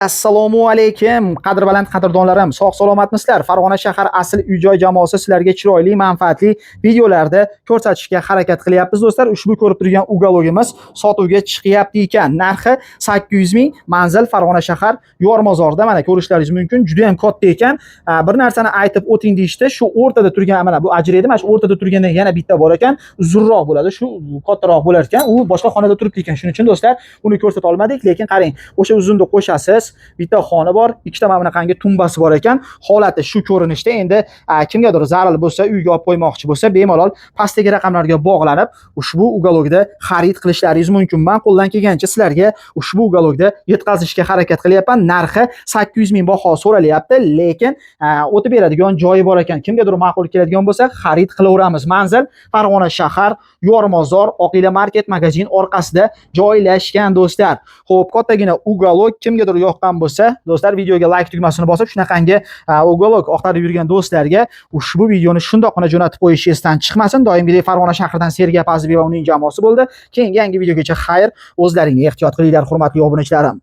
Assalomu alaykum, qadrbaland qadrdonlarim, sog' salomatmisizlar? Farg'ona shahar asl uy-joy jamoasi sizlarga chiroyli, manfaatli videolarda ko'rsatishga harakat qilyapmiz do'stlar. Ushbu ko'rib turgan ugalogimiz sotuvga chiqyapti ekan. Narxi 800 ming, manzil Farg'ona shahar Yormozorda. Mana ko'rishlaringiz mumkin, juda ham katta ekan. Bir narsani aytib o'ting deyishdi. Shu o'rtada turgan, mana bu ajraydi, mana shu o'rtada turganda yana bitta bor ekan, uzunroq bo'ladi, shu kattaroq bo'lar ekan. U boshqa xonada turibdi ekan. Shuning uchun do'stlar, uni ko'rsata olmadik, lekin qarang, o'sha uzunni qo'shasiz. Bitta xona bor, ikkita mana bunaqangi tumbasi bor ekan. Holati shu ko'rinishda. Endi kimgadir zarur bo'lsa, uyga olib qo'ymoqchi bo'lsa, bemalol pastdagi raqamlarga bog'lanib, ushbu ugalogda xarid qilishlaringiz mumkin. Men qo'ldan kelgancha sizlarga ushbu ugalogda yetkazishga harakat qilyapman. Narxi 800 ming baho so'ralyapti, lekin o'tib beradigan joyi bor ekan. Kimgadir ma'qul keladigan bo'lsa, xarid qilaveramiz. Manzil Farg'ona shahar Yormozor Oqila market magazin orqasida joylashgan do'stlar. Xo'p, kattagina ugalog kimgadir yoqqan bo'lsa, do'stlar, videoga like tugmasini bosib, shunaqangi ugalog oqtarib yurgan do'stlarga ushbu videoni shundoqqina jo'natib qo'yish esdan chiqmasin. Doimgidek Farg'ona shahridan Sergap Azizbek va uning jamoasi bo'ldi. Keyingi yangi videogacha xayr, o'zlaringga ehtiyot qilinglar, hurmatli obunachilarim.